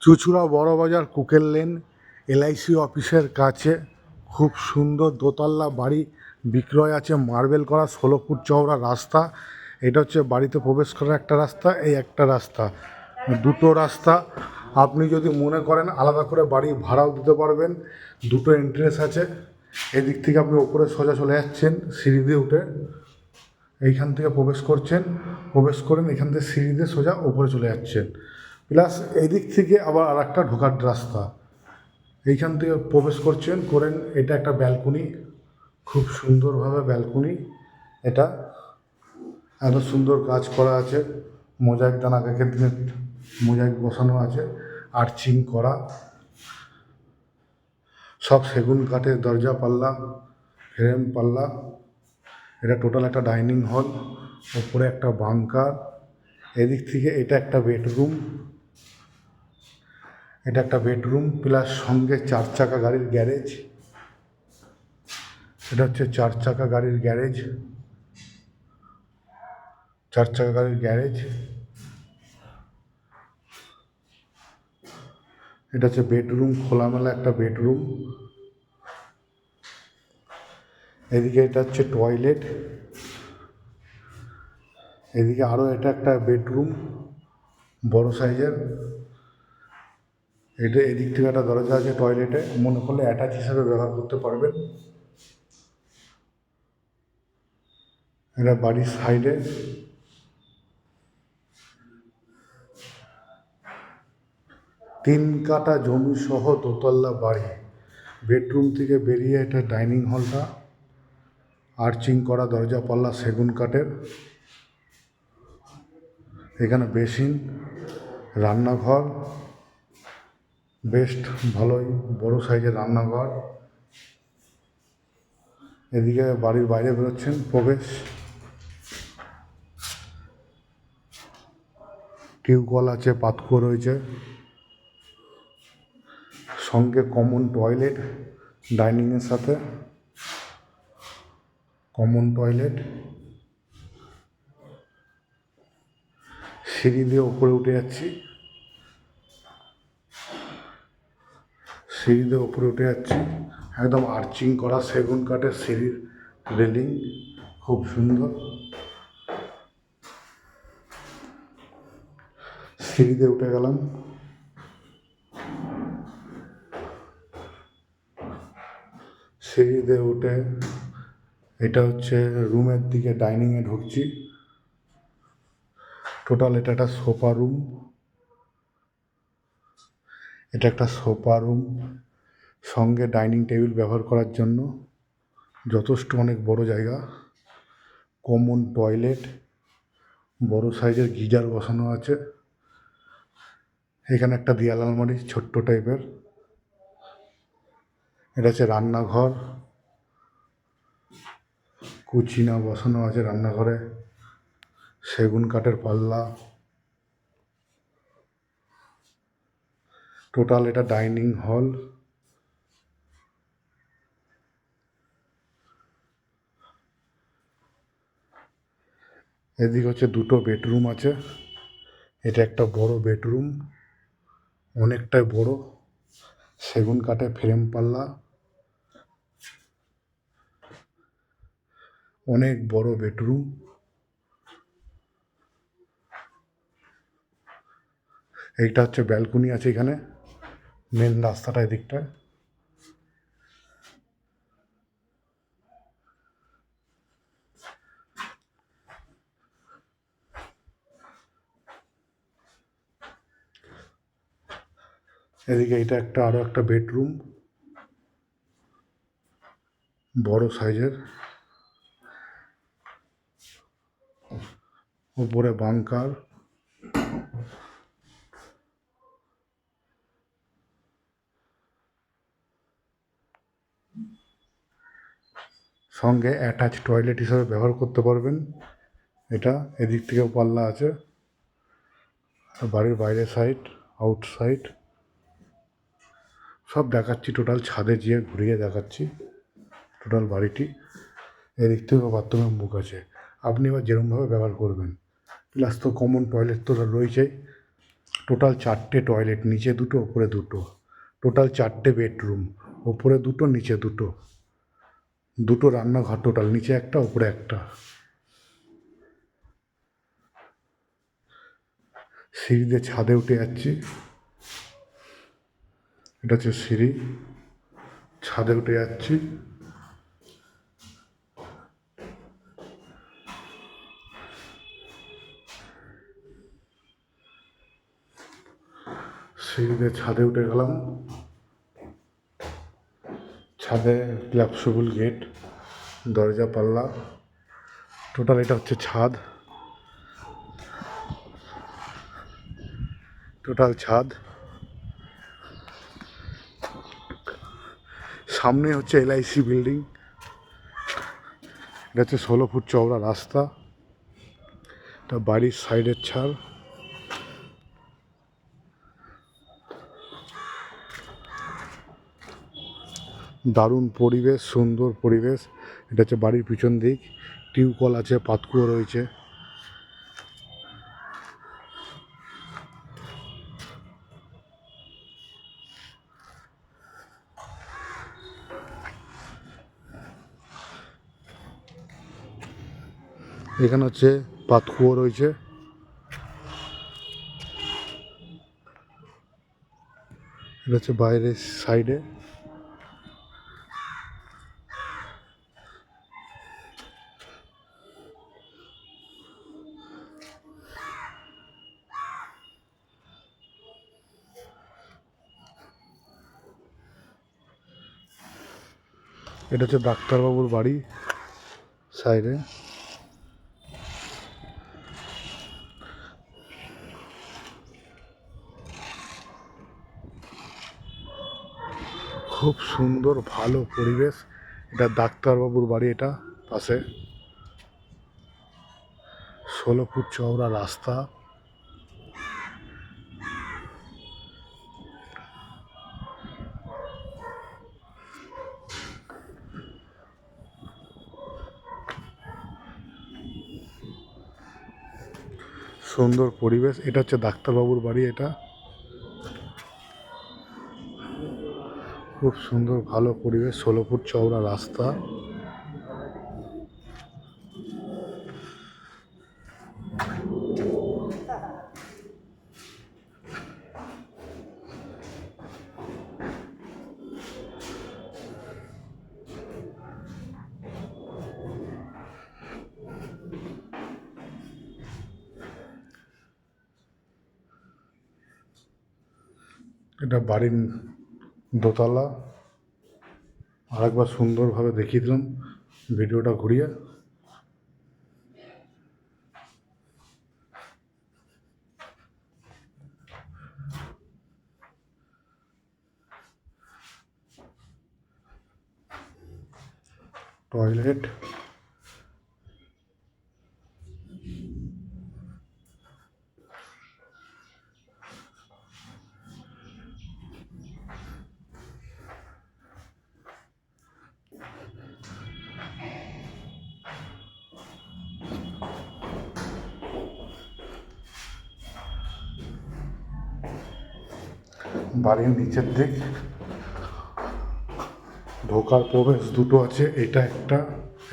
চুঁচুড়া Burrabazar কুকের lane LIC অফিসের কাছে খুব সুন্দর দোতলা বাড়ি বিক্রয় আছে। মার্বেল করা 16 ফুট চওড়া রাস্তা। এটা হচ্ছে বাড়িতে প্রবেশ করার একটা রাস্তা, এই একটা রাস্তা, দুটো রাস্তা। আপনি যদি মনে করেন আলাদা করে বাড়ি ভাড়াও দিতে পারবেন। দুটো এন্ট্রেন্স আছে। এদিক থেকে আপনি ওপরে সোজা চলে যাচ্ছেন সিঁড়ি দিয়ে উঠে, এইখান থেকে প্রবেশ করছেন, প্রবেশ করেন এখান থেকে সিঁড়ি দিয়ে সোজা ওপরে চলে যাচ্ছেন। প্লাস এদিক থেকে আবার আর একটা ঢোকার রাস্তা, এইখান থেকে প্রবেশ করছেন করেন। এটা একটা ব্যালকনি, খুব সুন্দরভাবে ব্যালকনি। এটা এত সুন্দর কাজ করা আছে, মোজাইক দান আগেকার দিনের মোজাইক বসানো আছে, আর্চিং করা, সব সেগুন কাঠের দরজা পাল্লা, ফ্রেম পাল্লা। এটা টোটাল একটা ডাইনিং হল, ওপরে একটা বাংকার। এদিক থেকে এটা একটা বেডরুম, এটা একটা বেডরুম প্লাস সঙ্গে 4 চাকা গাড়ির গ্যারেজ। এটা হচ্ছে 4 চাকা গাড়ির গ্যারেজ, 4 চাকা গাড়ির গ্যারেজ। এটা হচ্ছে বেডরুম, খোলামেলা একটা বেডরুম। এদিকে এটা হচ্ছে টয়লেট, এদিকে আরও এটা একটা বেডরুম বড় সাইজের। এটা এদিক থেকে একটা দরজা আছে টয়লেটে, মনে করলে অ্যাটাচ হিসাবে ব্যবহার করতে পারবেন। এটা বাড়ির সাইডে। তিন কাঠা জমি সহ দোতলা বাড়ি। বেডরুম থেকে বেরিয়ে এটা ডাইনিং হলটা, আর্চিং করা দরজা পাল্লা সেগুন কাঠের। এখানে বেসিন, রান্নাঘর, বেস্ট ভালোই বড় সাইজের রান্নাঘর। এদিকে বাড়ির বাইরে বেরোচ্ছেন, প্রবেশ। টিউবওয়েল আছে, পাতকুয়ো রয়েছে, সঙ্গে কমন টয়লেট ডাইনিংয়ের সাথে, কমন টয়লেট। সিঁড়ি দিয়ে ওপরে উঠে যাচ্ছি, সিঁড়ি দিয়ে ওপরে উঠে যাচ্ছি। একদম আর্চিং করা সেগুন কাঠের সিঁড়ির রেলিং, খুব সুন্দর। সিঁড়ি দিয়ে উঠে গেলাম, সিঁড়ি দিয়ে উঠে এটা হচ্ছে রুমের দিকে ডাইনিংয়ে ঢুকছি। টোটাল এটা একটা সোফা রুম, এটা একটা সোফা রুম সঙ্গে ডাইনিং টেবিল ব্যবহার করার জন্য যথেষ্ট অনেক বড় জায়গা। কমন টয়লেট, বড় সাইজের গিজার বসানো আছে। এখানে একটা দেয়াল আলমারি ছোট্ট টাইপের। এটা হচ্ছে রান্নাঘর, কুচিনা বসানো আছে রান্নাঘরে, সেগুন কাঠের পাল্লা। টোটাল এটা ডাইনিং হল। এদিকে হচ্ছে দুটো বেডরুম আছে। এটা একটা বড় বেডরুম, অনেকটাই বড়, সেগুন কাঠে ফ্রেম পাল্লা, অনেক বড় বেডরুম। এইটা হচ্ছে ব্যালকনি আছে এখানে, মেন রাস্তাটা এদিকটা। এদিকে এটা একটা আরও একটা বেডরুম, বড় সাইজের, উপরে বাংকার। সঙ্গে অ্যাটাচ টয়লেট হিসাবে ব্যবহার করতে পারবেন। এটা এদিক থেকেও পাল্লা আছে, বাড়ির বাইরের সাইড, আউটসাইড সব দেখাচ্ছি। টোটাল ছাদে যেয়ে ঘুরিয়ে দেখাচ্ছি টোটাল বাড়িটি। এদিক থেকেও বাথরুমের মুখ আছে, আপনি এবার যেরকমভাবে ব্যবহার করবেন। প্লাস তো কমন টয়লেট তো রয়েছেই। টোটাল 4টে টয়লেট, নিচে 2টো ওপরে 2টো, টোটাল 4টে বেডরুম, ওপরে 2টো নিচে 2টো, 2টো রান্নাঘর, টোটাল নিচে একটা ওপরে একটা। সিঁড়ি দিয়ে ছাদে উঠে যাচ্ছি, এটা হচ্ছে সিঁড়ি, ছাদে উঠে যাচ্ছি। সিঁড়ি দিয়ে ছাদে উঠে গেলাম, ছাদে ক্লাবসবুল গেট, দরজা পাল্লা, টোটাল এটা হচ্ছে ছাদ, টোটাল ছাদ। সামনে হচ্ছে LIC বিল্ডিং, এটা হচ্ছে 16 ফুট চওড়া রাস্তা, এটা বাড়ির সাইডের ছাদ। দারুণ পরিবেশ, সুন্দর পরিবেশ। এটা হচ্ছে বাড়ির পিছন দিক, টিউবকল আছে, পাতকুয়ো রয়েছে। এখানে হচ্ছে পাতকুয়ো রয়েছে। এটা হচ্ছে বাইরের সাইডে। এটা হচ্ছে ডাক্তারবাবুর বাড়ি সাইডে। খুব সুন্দর ভালো পরিবেশ, এটা ডাক্তারবাবুর বাড়ি, এটা পাশে 16 ফুট চওড়া রাস্তা। সুন্দর পরিবেশ, এটা হচ্ছে ডাক্তারবাবুর বাড়ি, এটা খুব সুন্দর ভালো পরিবেশ, 16 ফুট চওড়া রাস্তা। এটা বাড়ির দোতলা, আরেকবার সুন্দরভাবে দেখিয়ে দিলাম ভিডিওটা ঘুরিয়ে। টয়লেট, বাড়ির নিচের দিক, ঢোকার প্রবেশ 2টো আছে, এটা একটা,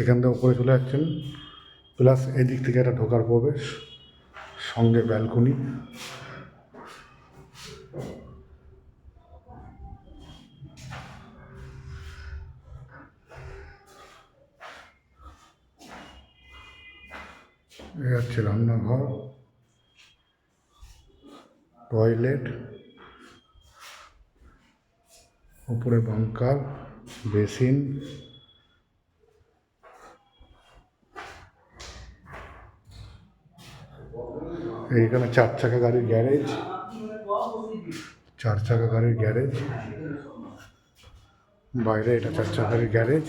এখান থেকে উপরে চলে যাচ্ছেন, প্লাস এদিক থেকে একটা ঢোকার প্রবেশ, সঙ্গে ব্যালকনি। এই হচ্ছে রান্নাঘর, টয়লেট, উপরে বাঙ্কার, বেসিন, এইখানে 4 চাকা গাড়ির গ্যারেজ, 4 চাকা গাড়ির গ্যারেজ, বাইরে এটা 4 চাকা গাড়ির গ্যারেজ।